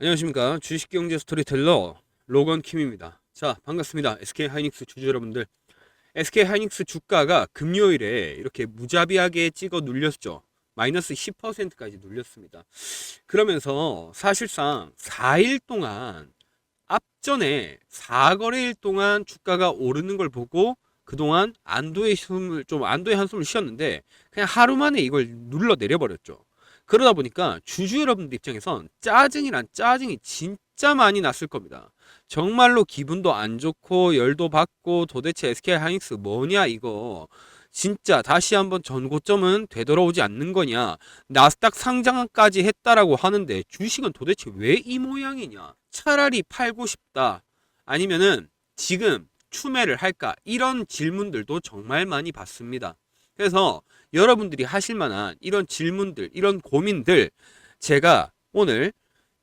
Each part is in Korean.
안녕하십니까. 주식경제 스토리텔러 로건킴입니다. 자, 반갑습니다. SK하이닉스 주주 여러분들. SK하이닉스 주가가 금요일에 이렇게 무자비하게 찍어 눌렸죠. 마이너스 10%까지 눌렸습니다. 그러면서 사실상 4일 동안, 앞전에 4거래일 동안 주가가 오르는 걸 보고 그동안 안도의 한숨을 쉬었는데 그냥 하루 만에 이걸 눌러 내려버렸죠. 그러다 보니까 주주 여러분들 입장에선 짜증이란 짜증이 진짜 많이 났을 겁니다. 정말로 기분도 안 좋고 열도 받고 도대체 SK하이닉스 뭐냐 이거, 진짜 다시 한번 전고점은 되돌아오지 않는 거냐, 나스닥 상장까지 했다라고 하는데 주식은 도대체 왜 이 모양이냐, 차라리 팔고 싶다 아니면은 지금 추매를 할까, 이런 질문들도 정말 많이 받습니다. 그래서 여러분들이 하실 만한 이런 질문들, 이런 고민들, 제가 오늘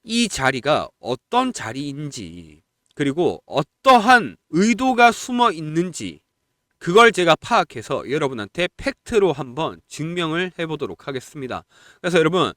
이 자리가 어떤 자리인지, 그리고 어떠한 의도가 숨어 있는지, 그걸 제가 파악해서 여러분한테 팩트로 한번 증명을 해보도록 하겠습니다. 그래서 여러분,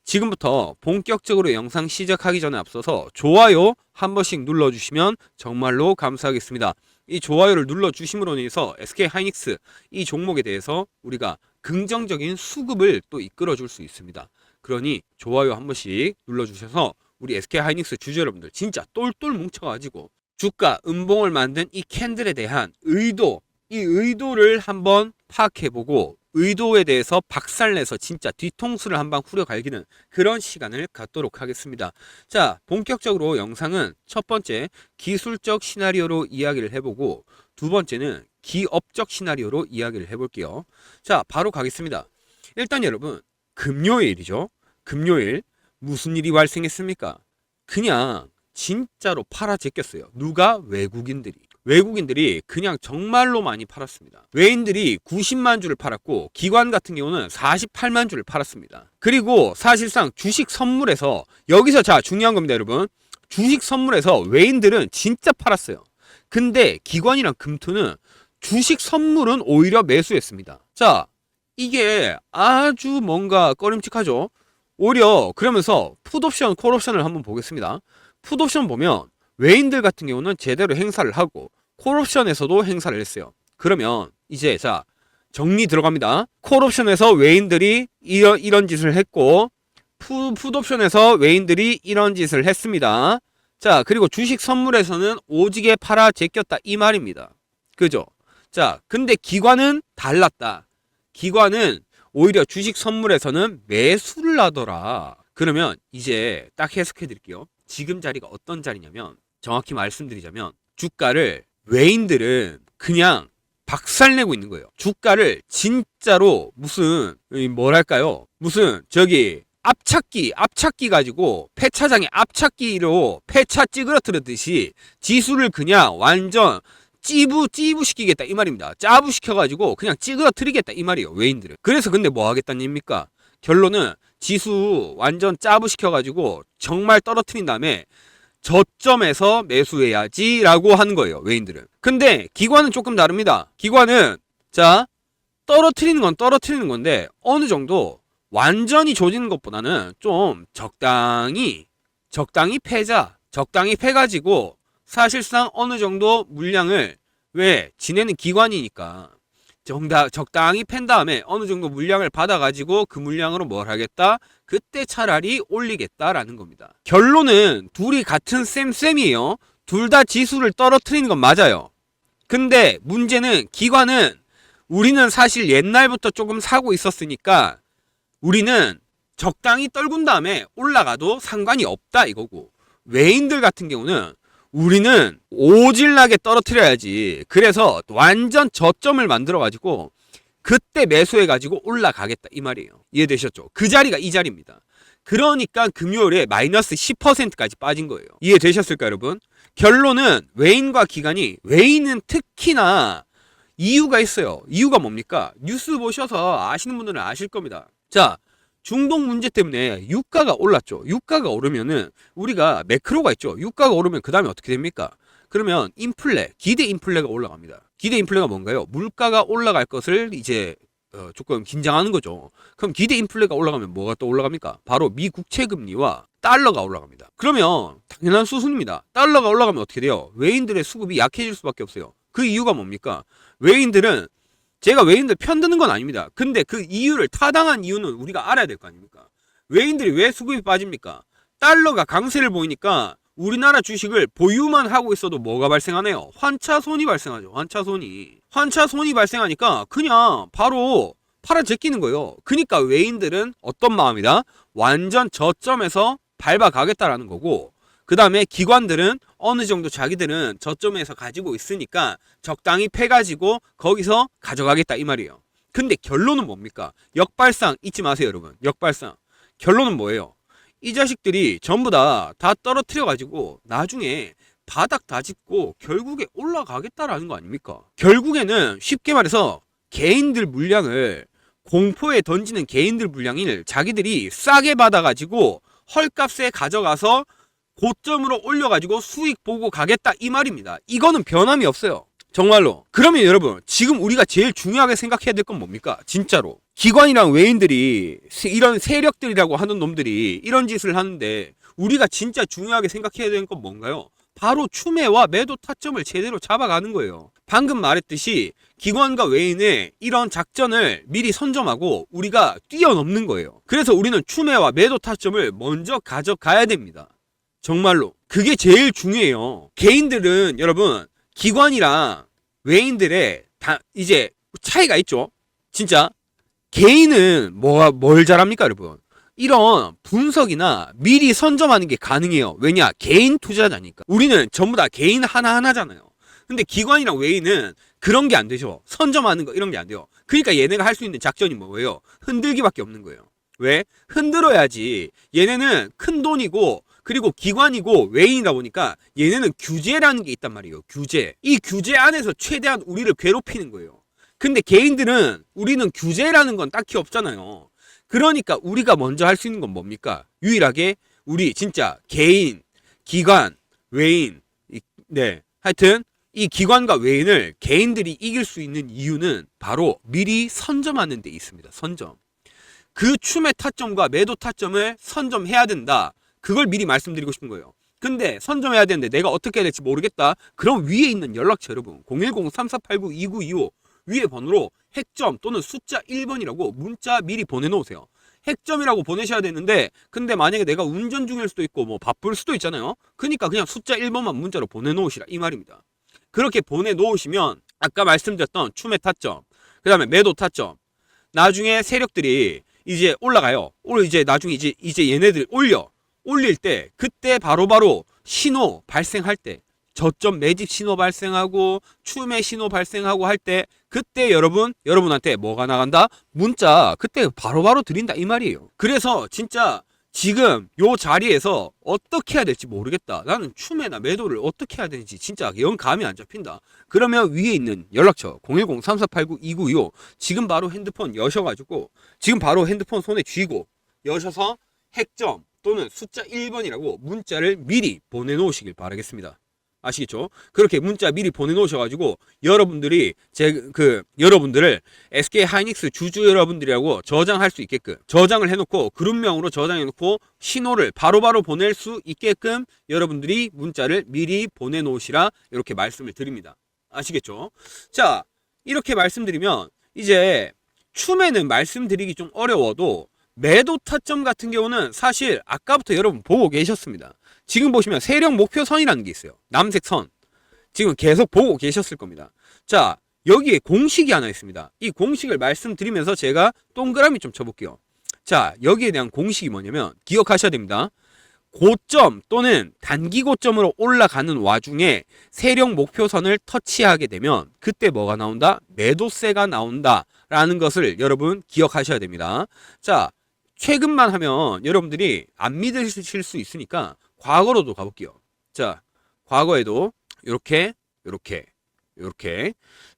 지금부터 본격적으로 영상 시작하기 전에 앞서서 좋아요 한 번씩 눌러주시면 정말로 감사하겠습니다. 이 좋아요를 눌러주심으로 인해서 SK하이닉스 이 종목에 대해서 우리가 긍정적인 수급을 또 이끌어줄 수 있습니다. 그러니 좋아요 한 번씩 눌러주셔서 우리 SK하이닉스 주주 여러분들 진짜 똘똘 뭉쳐가지고 주가 음봉을 만든 이 캔들에 대한 의도, 이 의도를 한번 파악해보고 의도에 대해서 박살내서 진짜 뒤통수를 한방 후려갈기는 그런 시간을 갖도록 하겠습니다. 자, 본격적으로 영상은 첫 번째 기술적 시나리오로 이야기를 해보고, 두 번째는 기업적 시나리오로 이야기를 해볼게요. 자, 바로 가겠습니다. 일단 여러분, 금요일이죠. 금요일 무슨 일이 발생했습니까? 그냥 진짜로 팔아 제꼈어요. 누가? 외국인들이 그냥 정말로 많이 팔았습니다. 외인들이 90만 주를 팔았고 기관 같은 경우는 48만 주를 팔았습니다. 그리고 사실상 주식 선물에서, 여기서 자 중요한 겁니다 여러분, 주식 선물에서 외인들은 진짜 팔았어요. 근데 기관이랑 금투는 주식 선물은 오히려 매수했습니다. 자, 이게 아주 뭔가 꺼림칙하죠. 오히려 그러면서 풋옵션, 콜옵션을 한번 보겠습니다. 풋옵션 보면 외인들 같은 경우는 제대로 행사를 하고 콜옵션에서도 행사를 했어요. 그러면 이제 자 정리 들어갑니다. 콜옵션에서 외인들이 이런 짓을 했고, 풋옵션에서 외인들이 이런 짓을 했습니다. 자, 그리고 주식 선물에서는 오지게 팔아 제꼈다 이 말입니다. 그죠? 자, 근데 기관은 달랐다. 기관은 오히려 주식 선물에서는 매수를 하더라. 그러면 이제 딱 해석해 드릴게요. 지금 자리가 어떤 자리냐면, 정확히 말씀드리자면 주가를 외인들은 그냥 박살내고 있는 거예요. 주가를 진짜로 무슨 뭐랄까요, 무슨 저기 앞찾기 가지고 폐차장에 앞찾기로 폐차 찌그러뜨렸듯이 지수를 그냥 완전 찌부시키겠다 이 말입니다. 짜부시켜가지고 그냥 찌그러뜨리겠다 이 말이에요, 외인들은. 그래서 근데 뭐 하겠다는 얘기입니까? 결론은 지수 완전 짜부시켜가지고 정말 떨어뜨린 다음에 저점에서 매수해야지 라고 하는 거예요, 외인들은. 근데 기관은 조금 다릅니다. 기관은 자 떨어뜨리는 건 떨어뜨리는 건데 어느 정도 완전히 조지는 것보다는 좀 적당히 패자, 적당히 패가지고 사실상 어느 정도 물량을, 왜 지네는 기관이니까 적당히 팬 다음에 어느 정도 물량을 받아가지고 그 물량으로 뭘 하겠다? 그때 차라리 올리겠다라는 겁니다. 결론은 둘이 같은 셈이에요. 둘 다 지수를 떨어뜨리는 건 맞아요. 근데 문제는 기관은, 우리는 사실 옛날부터 조금 사고 있었으니까 우리는 적당히 떨군 다음에 올라가도 상관이 없다 이거고, 외인들 같은 경우는 우리는 오질나게 떨어뜨려야지, 그래서 완전 저점을 만들어 가지고 그때 매수해 가지고 올라가겠다 이 말이에요. 이해되셨죠? 그 자리가 이 자리입니다. 그러니까 금요일에 마이너스 10%까지 빠진 거예요. 이해되셨을까 여러분? 결론은 외인과 기관이, 외인은 특히나 이유가 있어요. 이유가 뭡니까? 뉴스 보셔서 아시는 분들은 아실 겁니다. 자, 중동 문제 때문에 유가가 올랐죠. 유가가 오르면은 우리가 매크로가 있죠. 유가가 오르면 그 다음에 어떻게 됩니까? 그러면 인플레, 기대 인플레가 올라갑니다. 기대 인플레가 뭔가요? 물가가 올라갈 것을 이제 조금 긴장하는 거죠. 그럼 기대 인플레가 올라가면 뭐가 또 올라갑니까? 바로 미 국채 금리와 달러가 올라갑니다. 그러면 당연한 수순입니다. 달러가 올라가면 어떻게 돼요? 외인들의 수급이 약해질 수밖에 없어요. 그 이유가 뭡니까? 외인들은 제가 외인들 편드는 건 아닙니다. 근데 그 이유를 타당한 이유는 우리가 알아야 될 거 아닙니까? 외인들이 왜 수급이 빠집니까? 달러가 강세를 보이니까 우리나라 주식을 보유만 하고 있어도 뭐가 발생하네요? 환차손이 발생하죠. 환차손이 발생하니까 그냥 바로 팔아 제끼는 거예요. 그러니까 외인들은 어떤 마음이다? 완전 저점에서 밟아가겠다라는 거고, 그 다음에 기관들은 어느 정도 자기들은 저점에서 가지고 있으니까 적당히 패가지고 거기서 가져가겠다 이 말이에요. 근데 결론은 뭡니까? 역발상 잊지 마세요, 여러분. 역발상. 결론은 뭐예요? 이 자식들이 전부 다 떨어뜨려가지고 나중에 바닥 다 짚고 결국에 올라가겠다라는 거 아닙니까? 결국에는 쉽게 말해서 개인들 물량을 공포에 던지는 개인들 물량을 자기들이 싸게 받아가지고 헐값에 가져가서 고점으로 올려가지고 수익 보고 가겠다 이 말입니다. 이거는 변함이 없어요. 정말로. 그러면 여러분 지금 우리가 제일 중요하게 생각해야 될 건 뭡니까? 진짜로 기관이랑 외인들이 이런 세력들이라고 하는 놈들이 이런 짓을 하는데 우리가 진짜 중요하게 생각해야 되는 건 뭔가요? 바로 추매와 매도 타점을 제대로 잡아가는 거예요. 방금 말했듯이 기관과 외인의 이런 작전을 미리 선점하고 우리가 뛰어넘는 거예요. 그래서 우리는 추매와 매도 타점을 먼저 가져가야 됩니다. 정말로 그게 제일 중요해요. 개인들은 여러분 기관이랑 외인들의 이제 차이가 있죠. 진짜 개인은 뭘 잘합니까 여러분? 이런 분석이나 미리 선점하는 게 가능해요. 왜냐? 개인 투자자니까. 우리는 전부 다 개인 하나하나잖아요. 근데 기관이랑 외인은 그런 게 안 되죠. 선점하는 거 이런 게 안 돼요. 그러니까 얘네가 할 수 있는 작전이 뭐예요? 흔들기밖에 없는 거예요. 왜? 흔들어야지. 얘네는 큰 돈이고 그리고 기관이고 외인이다 보니까 얘네는 규제라는 게 있단 말이에요. 규제. 이 규제 안에서 최대한 우리를 괴롭히는 거예요. 근데 개인들은 우리는 규제라는 건 딱히 없잖아요. 그러니까 우리가 먼저 할 수 있는 건 뭡니까? 유일하게 우리 진짜 개인, 기관, 외인, 네. 하여튼 이 기관과 외인을 개인들이 이길 수 있는 이유는 바로 미리 선점하는 데 있습니다. 선점. 그 추매 타점과 매도 타점을 선점해야 된다. 그걸 미리 말씀드리고 싶은 거예요. 근데 선점해야 되는데 내가 어떻게 해야 될지 모르겠다. 그럼 위에 있는 연락처 여러분 010-3489-2925 위에 번호로 핵점 또는 숫자 1번이라고 문자 미리 보내놓으세요. 핵점이라고 보내셔야 되는데 근데 만약에 내가 운전 중일 수도 있고 뭐 바쁠 수도 있잖아요. 그러니까 그냥 숫자 1번만 문자로 보내놓으시라 이 말입니다. 그렇게 보내놓으시면 아까 말씀드렸던 추매 타점 그 다음에 매도 타점 나중에 세력들이 이제 올라가요. 이제 나중에 이제 얘네들 올릴 때 그때 바로바로 신호 발생할 때 저점 매집 신호 발생하고 추매 신호 발생하고 할 때 그때 여러분한테 뭐가 나간다? 문자 그때 바로바로 드린다 이 말이에요. 그래서 진짜 지금 요 자리에서 어떻게 해야 될지 모르겠다. 나는 추매나 매도를 어떻게 해야 되는지 진짜 영 감이 안 잡힌다. 그러면 위에 있는 연락처 010-3489-2925 지금 바로 핸드폰 여셔가지고 지금 바로 핸드폰 손에 쥐고 여셔서 핵점 또는 숫자 1번이라고 문자를 미리 보내놓으시길 바라겠습니다. 아시겠죠? 그렇게 문자 미리 보내놓으셔가지고 여러분들이 여러분들을 SK 하이닉스 주주 여러분들이라고 저장할 수 있게끔 저장을 해놓고 그룹명으로 저장해놓고 신호를 바로바로 보낼 수 있게끔 여러분들이 문자를 미리 보내놓으시라 이렇게 말씀을 드립니다. 아시겠죠? 자, 이렇게 말씀드리면 이제 추매는 말씀드리기 좀 어려워도 매도 타점 같은 경우는 사실 아까부터 여러분 보고 계셨습니다. 지금 보시면 세력 목표선이라는 게 있어요. 남색 선. 지금 계속 보고 계셨을 겁니다. 자, 여기에 공식이 하나 있습니다. 이 공식을 말씀드리면서 제가 동그라미 좀 쳐볼게요. 자, 여기에 대한 공식이 뭐냐면 기억하셔야 됩니다. 고점 또는 단기 고점으로 올라가는 와중에 세력 목표선을 터치하게 되면 그때 뭐가 나온다? 매도세가 나온다 라는 것을 여러분 기억하셔야 됩니다. 자, 최근만 하면 여러분들이 안 믿으실 수 있으니까 과거로도 가볼게요. 자, 과거에도 이렇게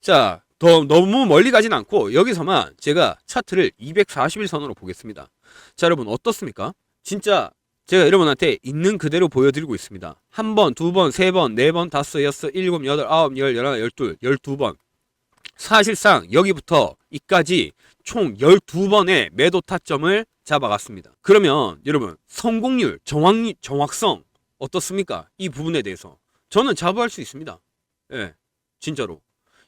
자, 너무 멀리 가진 않고 여기서만 제가 차트를 240일선으로 보겠습니다. 자, 여러분 어떻습니까? 진짜 제가 여러분한테 있는 그대로 보여드리고 있습니다. 한 번, 두 번, 세 번, 네 번, 다섯, 여섯, 일곱, 여덟, 아홉, 열, 열하나, 열둘, 12번 사실상 여기부터 이까지 총 12번의 매도 타점을 잡아갔습니다. 그러면 여러분 성공률, 정확성 어떻습니까? 이 부분에 대해서 저는 자부할 수 있습니다. 예, 진짜로.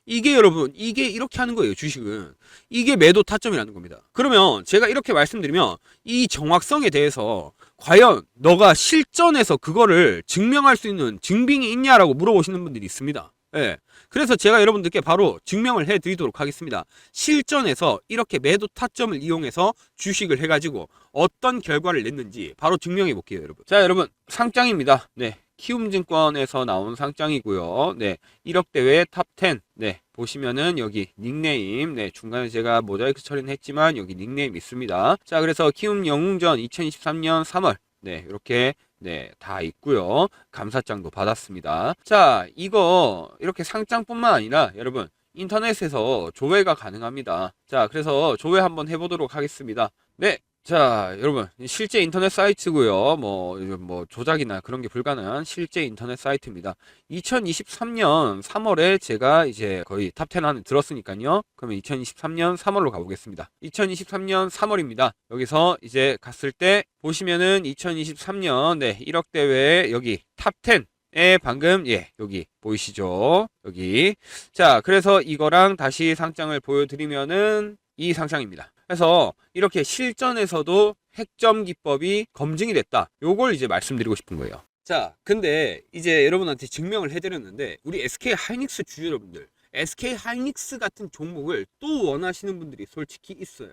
이게 여러분, 이게 이렇게 하는 거예요. 주식은 이게 매도 타점이라는 겁니다. 그러면 제가 이렇게 말씀드리면 이 정확성에 대해서 과연 너가 실전에서 그거를 증명할 수 있는 증빙이 있냐라고 물어보시는 분들이 있습니다. 예. 그래서 제가 여러분들께 바로 증명을 해 드리도록 하겠습니다. 실전에서 이렇게 매도 타점을 이용해서 주식을 해가지고 어떤 결과를 냈는지 바로 증명해 볼게요, 여러분. 자, 여러분, 상장입니다. 네. 키움증권에서 나온 상장이고요. 네. 1억 대회 탑 10. 네. 보시면은 여기 닉네임, 네. 중간에 제가 모자이크 처리는 했지만 여기 닉네임 있습니다. 자, 그래서 키움 영웅전 2023년 3월. 네. 이렇게 네, 다 있고요. 감사장도 받았습니다. 자, 이거 이렇게 상장뿐만 아니라 여러분 인터넷에서 조회가 가능합니다. 자, 그래서 조회 한번 해보도록 하겠습니다. 네, 자, 여러분 실제 인터넷 사이트고요. 뭐 조작이나 그런 게 불가능한 실제 인터넷 사이트입니다. 2023년 3월에 제가 이제 거의 탑10 안에 들었으니까요. 그러면 2023년 3월로 가보겠습니다. 2023년 3월입니다. 여기서 이제 갔을 때 보시면은 2023년 네, 1억 대회 여기 탑10 에 방금 여기 보이시죠? 여기. 자, 그래서 이거랑 다시 상장을 보여드리면은 이 상장입니다. 그래서 이렇게 실전에서도 핵점 기법이 검증이 됐다. 요걸 이제 말씀드리고 싶은 거예요. 자, 근데 이제 여러분한테 증명을 해드렸는데 우리 SK 하이닉스 주주 여러분들, SK 하이닉스 같은 종목을 또 원하시는 분들이 솔직히 있어요.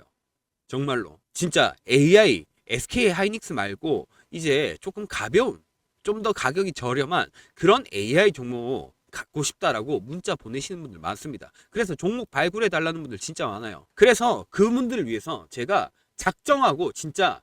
정말로. 진짜 AI, SK 하이닉스 말고 이제 조금 가벼운, 좀 더 가격이 저렴한 그런 AI 종목 갖고 싶다라고 문자 보내시는 분들 많습니다. 그래서 종목 발굴해 달라는 분들 진짜 많아요. 그래서 그분들을 위해서 제가 작정하고 진짜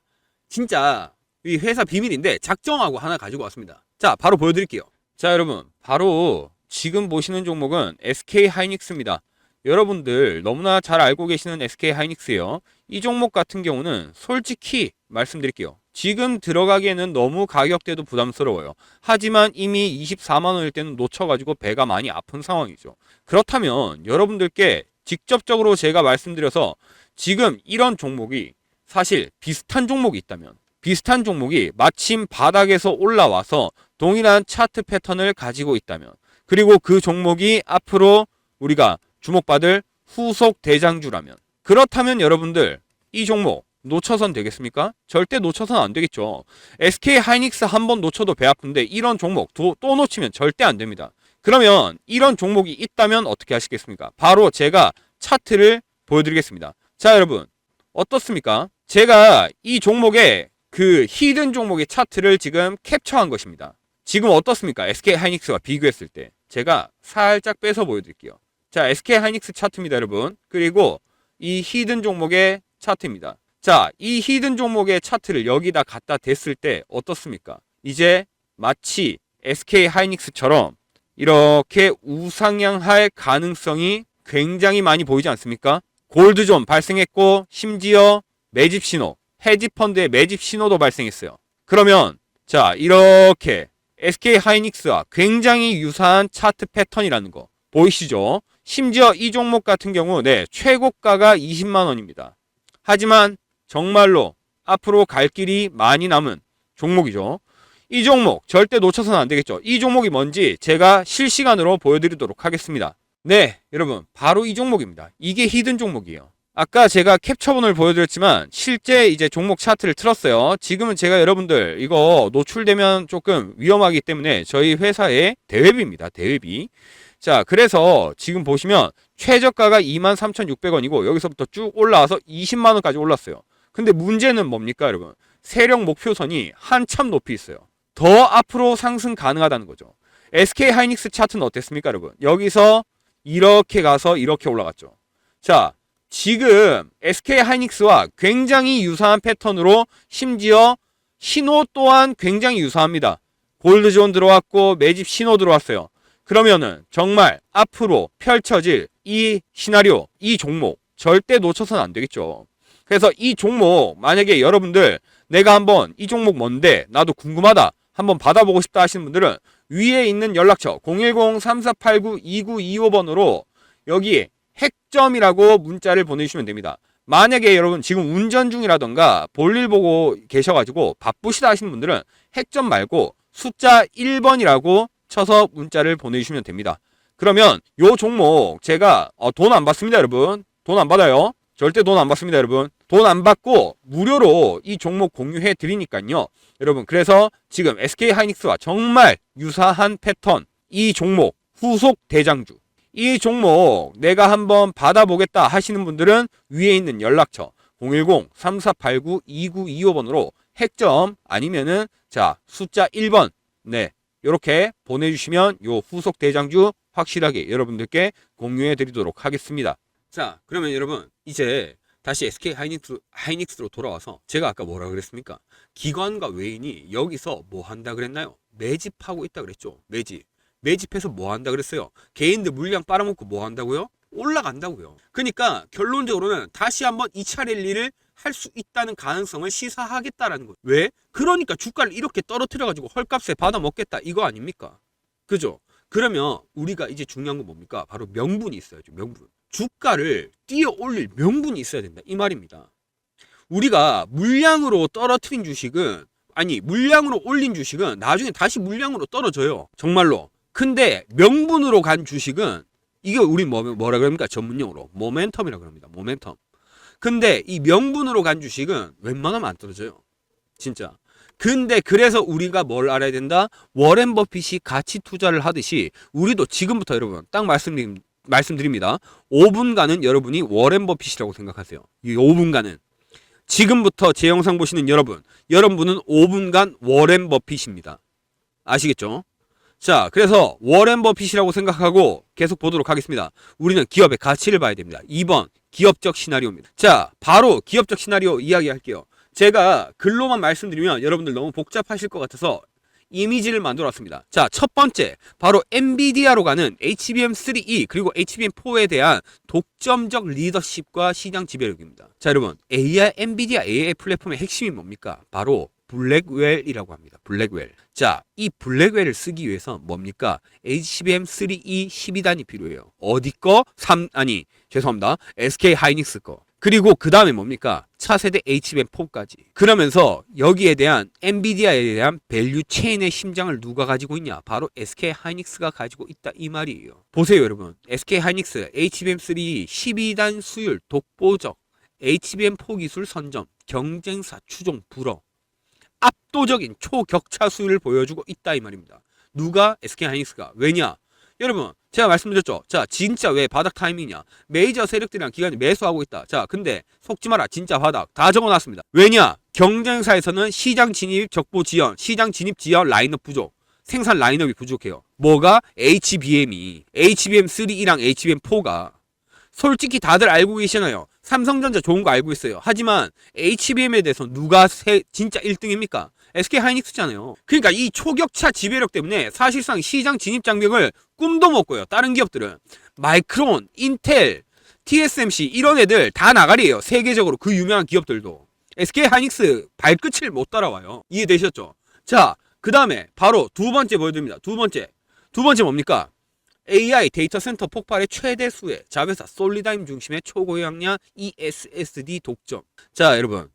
이 회사 비밀인데 작정하고 하나 가지고 왔습니다. 자, 바로 보여드릴게요. 자, 여러분 바로 지금 보시는 종목은 SK 하이닉스입니다. 여러분들 너무나 잘 알고 계시는 SK 하이닉스예요. 이 종목 같은 경우는 솔직히 말씀드릴게요. 지금 들어가기에는 너무 가격대도 부담스러워요. 하지만 이미 24만원일 때는 놓쳐가지고 배가 많이 아픈 상황이죠. 그렇다면 여러분들께 직접적으로 제가 말씀드려서 지금 이런 종목이 사실 비슷한 종목이 있다면, 비슷한 종목이 마침 바닥에서 올라와서 동일한 차트 패턴을 가지고 있다면, 그리고 그 종목이 앞으로 우리가 주목받을 후속 대장주라면, 그렇다면 여러분들 이 종목 놓쳐선 되겠습니까? 절대 놓쳐선 안 되겠죠. SK 하이닉스 한번 놓쳐도 배 아픈데 이런 종목 또 놓치면 절대 안 됩니다. 그러면 이런 종목이 있다면 어떻게 하시겠습니까? 바로 제가 차트를 보여드리겠습니다. 자, 여러분 어떻습니까? 제가 이 종목의 그 히든 종목의 차트를 지금 캡처한 것입니다. 지금 어떻습니까? SK 하이닉스와 비교했을 때 제가 살짝 빼서 보여드릴게요. 자, SK 하이닉스 차트입니다, 여러분. 그리고 이 히든 종목의 차트입니다. 자, 이 히든 종목의 차트를 여기다 갖다 댔을 때 어떻습니까? 이제 마치 SK 하이닉스처럼 이렇게 우상향할 가능성이 굉장히 많이 보이지 않습니까? 골드존 발생했고 심지어 매집 신호, 헤지펀드의 매집 신호도 발생했어요. 그러면 자, 이렇게 SK 하이닉스와 굉장히 유사한 차트 패턴이라는 거 보이시죠? 심지어 이 종목 같은 경우 최고가가 20만원입니다. 하지만 정말로 앞으로 갈 길이 많이 남은 종목이죠. 이 종목 절대 놓쳐서는 안 되겠죠. 이 종목이 뭔지 제가 실시간으로 보여드리도록 하겠습니다. 네, 여러분 바로 이 종목입니다. 이게 히든 종목이에요. 아까 제가 캡처본을 보여드렸지만 실제 이제 종목 차트를 틀었어요. 지금은 제가 여러분들 이거 노출되면 조금 위험하기 때문에 저희 회사의 대회비입니다. 대회비. 자, 그래서 지금 보시면 최저가가 23,600원이고 여기서부터 쭉 올라와서 20만원까지 올랐어요. 근데 문제는 뭡니까, 여러분? 세력 목표선이 한참 높이 있어요. 더 앞으로 상승 가능하다는 거죠. SK 하이닉스 차트는 어땠습니까, 여러분? 여기서 이렇게 가서 이렇게 올라갔죠. 자, 지금 SK 하이닉스와 굉장히 유사한 패턴으로 심지어 신호 또한 굉장히 유사합니다. 골드존 들어왔고 매집 신호 들어왔어요. 그러면은 정말 앞으로 펼쳐질 이 시나리오, 이 종목 절대 놓쳐서는 안 되겠죠. 그래서 이 종목 만약에 여러분들 내가 한번 이 종목 뭔데 나도 궁금하다 한번 받아보고 싶다 하시는 분들은 위에 있는 연락처 010-3489-2925번으로 여기 핵점이라고 문자를 보내주시면 됩니다. 만약에 여러분 지금 운전 중이라던가 볼일 보고 계셔가지고 바쁘시다 하시는 분들은 핵점 말고 숫자 1번이라고 쳐서 문자를 보내주시면 됩니다. 그러면 요 종목 제가 돈 안 받습니다 여러분. 돈 안 받아요. 절대 돈 안 받습니다 여러분. 돈 안 받고 무료로 이 종목 공유해 드리니까요 여러분. 그래서 지금 SK하이닉스와 정말 유사한 패턴, 이 종목 후속 대장주, 이 종목 내가 한번 받아보겠다 하시는 분들은 위에 있는 연락처 010-3489-2925번으로 핵점 아니면은 자 숫자 1번 네 요렇게 보내주시면 요 후속 대장주 확실하게 여러분들께 공유해 드리도록 하겠습니다. 자 그러면 여러분 이제 다시 SK 하이닉스로 돌아와서 제가 아까 뭐라 그랬습니까? 기관과 외인이 여기서 뭐 한다 그랬나요? 매집하고 있다 그랬죠. 매집해서 뭐 한다 그랬어요? 개인들 물량 빨아먹고 뭐 한다고요? 올라간다고요. 그러니까 결론적으로는 다시 한번 2차 랠리를 할 수 있다는 가능성을 시사하겠다라는 거예요. 왜? 그러니까 주가를 이렇게 떨어뜨려가지고 헐값에 받아먹겠다 이거 아닙니까? 그죠? 그러면 우리가 이제 중요한 건 뭡니까? 바로 명분이 있어야죠. 명분. 주가를 띄어 올릴 명분이 있어야 된다 이 말입니다. 우리가 물량으로 떨어뜨린 주식은 물량으로 올린 주식은 나중에 다시 물량으로 떨어져요. 정말로. 근데 명분으로 간 주식은 이게 우리 뭐라 그럽니까? 전문용어로 모멘텀이라고 합니다. 모멘텀. 근데 이 명분으로 간 주식은 웬만하면 안 떨어져요. 진짜. 근데 그래서 우리가 뭘 알아야 된다? 워렌 버핏이 가치 투자를 하듯이 우리도 지금부터 여러분 딱 말씀드립니다. 5분간은 여러분이 워렌 버핏이라고 생각하세요. 이 5분간은 지금부터 제 영상 보시는 여러분은 5분간 워렌 버핏입니다. 아시겠죠? 자, 그래서 워렌 버핏이라고 생각하고 계속 보도록 하겠습니다. 우리는 기업의 가치를 봐야 됩니다. 2번 기업적 시나리오입니다. 자, 바로 기업적 시나리오 이야기할게요. 제가 글로만 말씀드리면 여러분들 너무 복잡하실 것 같아서 이미지를 만들어 왔습니다. 자, 첫 번째 바로 엔비디아로 가는 HBM3E 그리고 HBM4에 대한 독점적 리더십과 시장 지배력입니다. 자, 여러분 엔비디아 AI 플랫폼의 핵심이 뭡니까? 바로 블랙웰이라고 합니다. 블랙웰. 자, 이 블랙웰을 쓰기 위해서 뭡니까? HBM3E 12단이 필요해요. 어디 거? 죄송합니다. SK 하이닉스 거. 그리고 그 다음에 뭡니까? 차세대 HBM4까지. 그러면서 여기에 대한 엔비디아에 대한 밸류 체인의 심장을 누가 가지고 있냐? 바로 SK 하이닉스가 가지고 있다 이 말이에요. 보세요 여러분. SK 하이닉스 HBM3 12단 수율 독보적 HBM4 기술 선점 경쟁사 추종 불허 압도적인 초격차 수율을 보여주고 있다 이 말입니다. 누가? SK 하이닉스가. 왜냐? 여러분 제가 말씀드렸죠. 자, 진짜 왜 바닥 타이밍이냐? 메이저 세력들이랑 기관이 매수하고 있다. 자, 근데 속지 마라. 진짜 바닥. 다 적어놨습니다. 왜냐? 경쟁사에서는 시장 진입 적보 지연, 시장 진입 지연 라인업 부족, 생산 라인업이 부족해요. 뭐가? HBM3E랑 HBM4가 솔직히 다들 알고 계시나요? 삼성전자 좋은 거 알고 있어요. 하지만 HBM에 대해서 누가 진짜 1등입니까? SK 하이닉스잖아요. 그러니까 이 초격차 지배력 때문에 사실상 시장 진입 장벽을 꿈도 못 꿔요. 다른 기업들은 마이크론, 인텔, TSMC 이런 애들 다 나가리예요. 세계적으로 그 유명한 기업들도 SK 하이닉스 발끝을 못 따라와요. 이해되셨죠? 자, 그 다음에 바로 두 번째 보여드립니다. 두 번째 뭡니까? AI 데이터 센터 폭발의 최대 수혜, 자회사 솔리다임 중심의 초고용량 ESSD 독점. 자, 여러분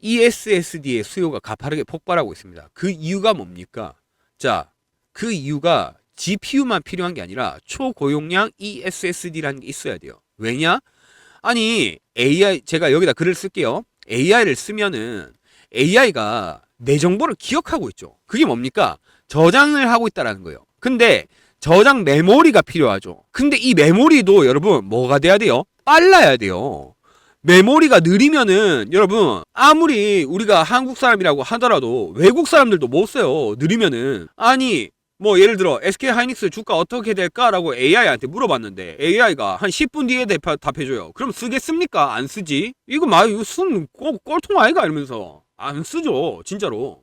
ESSD의 수요가 가파르게 폭발하고 있습니다. 그 이유가 뭡니까? 자, 그 이유가 GPU만 필요한 게 아니라 초고용량 ESSD라는 게 있어야 돼요. 왜냐? 아니 AI 제가 여기다 글을 쓸게요. AI를 쓰면은 AI가 내 정보를 기억하고 있죠. 그게 뭡니까? 저장을 하고 있다라는 거예요. 근데 저장 메모리가 필요하죠. 근데 이 메모리도 여러분 뭐가 돼야 돼요? 빨라야 돼요. 메모리가 느리면은 여러분 아무리 우리가 한국 사람이라고 하더라도 외국 사람들도 못 써요. 느리면은. 아니 뭐 예를 들어 SK 하이닉스 주가 어떻게 될까라고 AI한테 물어봤는데 AI가 한 10분 뒤에 답해줘요. 그럼 쓰겠습니까? 안 쓰지? 이거 이거 쓴 꼴통 아이가 이러면서 안 쓰죠. 진짜로.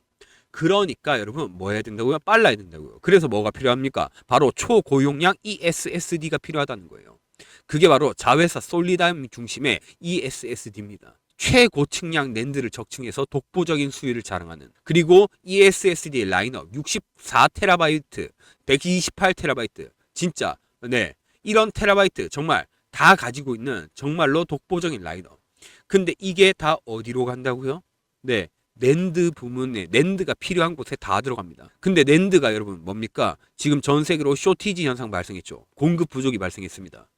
그러니까 여러분 뭐 해야 된다고요? 빨라야 된다고요. 그래서 뭐가 필요합니까? 바로 초고용량 ESSD가 필요하다는 거예요. 그게 바로 자회사 솔리다임 중심의 ESSD입니다. 최고층량 낸드를 적층해서 독보적인 수율을 자랑하는, 그리고 ESSD의 라인업 64TB, 128TB 진짜 이런 테라바이트 정말 다 가지고 있는 정말로 독보적인 라이더. 근데 이게 다 어디로 간다고요? 네, 낸드 부문에, 낸드가 필요한 곳에 다 들어갑니다. 근데 낸드가 여러분 뭡니까? 지금 전 세계로 쇼티지 현상 발생했죠. 공급 부족이 발생했습니다.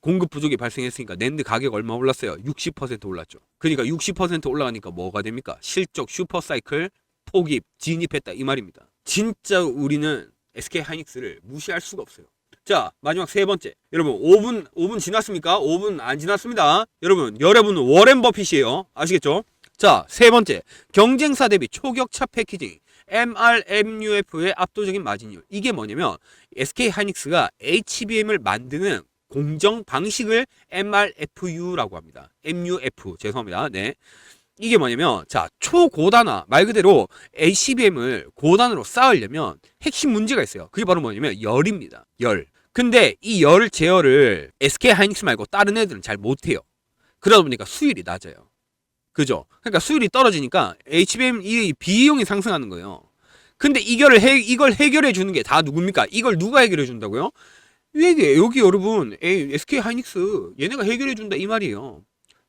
공급 부족이 발생했으니까 낸드 가격 얼마 올랐어요? 60% 올랐죠. 그러니까 60% 올라가니까 뭐가 됩니까? 실적 슈퍼사이클 포기 진입했다 이 말입니다. 진짜 우리는 SK 하이닉스를 무시할 수가 없어요. 자, 마지막 세 번째. 여러분, 5분 지났습니까? 5분 안 지났습니다. 여러분은 워렌 버핏이에요. 아시겠죠? 자, 세 번째. 경쟁사 대비 초격차 패키징. MRMUF의 압도적인 마진율. 이게 뭐냐면, SK 하이닉스가 HBM을 만드는 공정 방식을 MRFU라고 합니다. MUF. 죄송합니다. 네. 이게 뭐냐면, 자, 초고단화. 말 그대로 HBM을 고단으로 쌓으려면 핵심 문제가 있어요. 그게 바로 뭐냐면, 열입니다. 열. 근데 이 열 제어를 SK 하이닉스 말고 다른 애들은 잘 못해요. 그러다 보니까 수율이 낮아요. 그죠? 그러니까 수율이 떨어지니까 HBM 이 비용이 상승하는 거예요. 근데 이걸 해결해 주는 게 다 누굽니까? 이걸 누가 해결해 준다고요? 여기 여러분, SK 하이닉스 얘네가 해결해 준다 이 말이에요.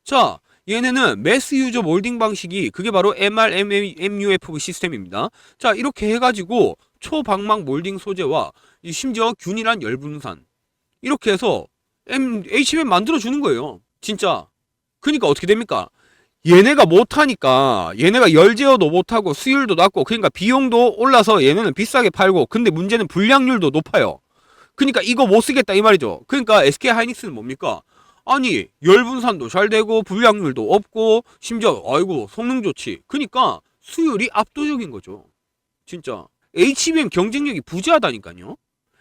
자, 얘네는 매스 유저 몰딩 방식이 그게 바로 MRMUF 시스템입니다. 자, 이렇게 해가지고 초방막 몰딩 소재와 심지어 균일한 열분산 이렇게 해서 HBM 만들어주는 거예요. 진짜. 그러니까 어떻게 됩니까? 얘네가 못하니까 얘네가 열 제어도 못하고 수율도 낮고 그러니까 비용도 올라서 얘네는 비싸게 팔고 근데 문제는 불량률도 높아요. 그러니까 이거 못 쓰겠다 이 말이죠. 그러니까 SK 하이닉스는 뭡니까? 아니 열분산도 잘 되고 불량률도 없고 심지어 아이고 성능 좋지. 그러니까 수율이 압도적인 거죠. 진짜 HBM 경쟁력이 부재하다니까요.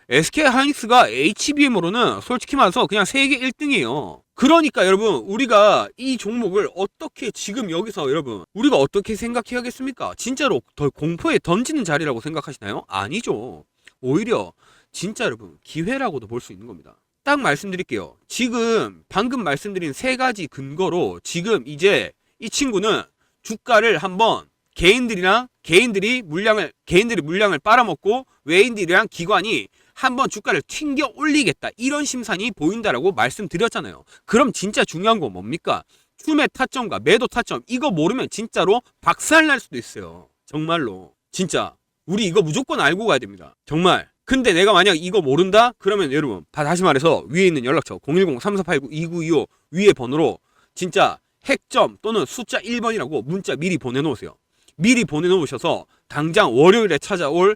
SK 하이닉스가 HBM으로는 솔직히 말해서 그냥 세계 1등이에요. 그러니까 여러분 우리가 이 종목을 어떻게 지금 여기서 여러분 우리가 어떻게 생각해야겠습니까? 진짜로 더 공포에 던지는 자리라고 생각하시나요? 아니죠. 오히려 진짜 여러분 기회라고도 볼 수 있는 겁니다. 딱 말씀드릴게요. 지금 방금 말씀드린 세 가지 근거로 지금 이제 이 친구는 주가를 한번 개인들이 물량을 빨아먹고 외인들이랑 기관이 한번 주가를 튕겨 올리겠다 이런 심산이 보인다라고 말씀드렸잖아요. 그럼 진짜 중요한 건 뭡니까? 추매 타점과 매도 타점 이거 모르면 진짜로 박살날 수도 있어요. 정말로 진짜 우리 이거 무조건 알고 가야 됩니다. 정말. 근데 내가 만약 이거 모른다? 그러면 여러분 다시 말해서 위에 있는 연락처 010-3489-2925 위에 번호로 진짜 핵점 또는 숫자 1번이라고 문자 미리 보내놓으세요. 미리 보내놓으셔서 당장 월요일에 찾아올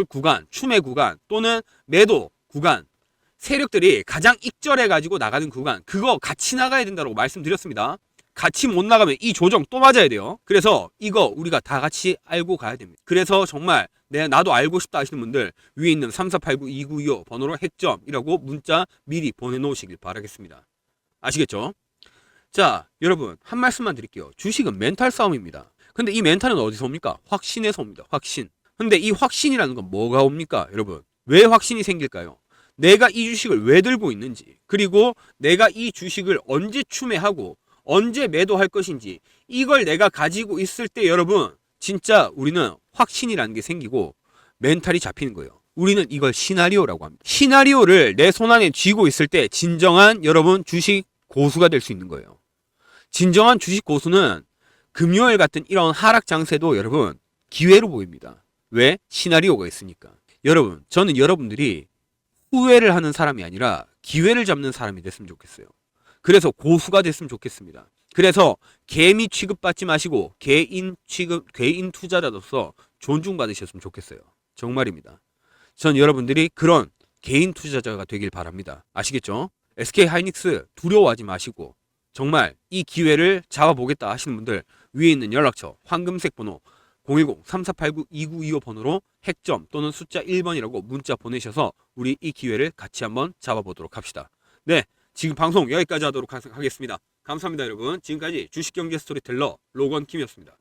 구간, 추매 구간 또는 매도 구간 세력들이 가장 익절해가지고 나가는 구간 그거 같이 나가야 된다고 말씀드렸습니다. 같이 못 나가면 이 조정 또 맞아야 돼요. 그래서 이거 우리가 다 같이 알고 가야 됩니다. 그래서 정말 나도 알고 싶다 하시는 분들 위에 있는 3489-2925 번호로 핵점이라고 문자 미리 보내놓으시길 바라겠습니다. 아시겠죠? 자, 여러분 한 말씀만 드릴게요. 주식은 멘탈 싸움입니다. 근데 이 멘탈은 어디서 옵니까? 확신에서 옵니다. 확신. 근데 이 확신이라는 건 뭐가 옵니까? 여러분 왜 확신이 생길까요? 내가 이 주식을 왜 들고 있는지 그리고 내가 이 주식을 언제 추매하고 언제 매도할 것인지 이걸 내가 가지고 있을 때 여러분 진짜 우리는 확신이라는 게 생기고 멘탈이 잡히는 거예요. 우리는 이걸 시나리오라고 합니다. 시나리오를 내 손안에 쥐고 있을 때 진정한 여러분 주식 고수가 될 수 있는 거예요. 진정한 주식 고수는 금요일 같은 이런 하락 장세도 여러분 기회로 보입니다. 왜? 시나리오가 있으니까. 여러분 저는 여러분들이 후회를 하는 사람이 아니라 기회를 잡는 사람이 됐으면 좋겠어요. 그래서 고수가 됐으면 좋겠습니다. 그래서 개미 취급받지 마시고 개인 투자자로서 존중받으셨으면 좋겠어요. 정말입니다. 전 여러분들이 그런 개인 투자자가 되길 바랍니다. 아시겠죠? SK 하이닉스 두려워하지 마시고 정말 이 기회를 잡아보겠다 하시는 분들 위에 있는 연락처 황금색 번호 010-3489-2925 번호로 핵점 또는 숫자 1번이라고 문자 보내셔서 우리 이 기회를 같이 한번 잡아보도록 합시다. 네, 지금 방송 여기까지 하도록 하겠습니다. 감사합니다 여러분. 지금까지 주식경제 스토리텔러 로건킴이었습니다.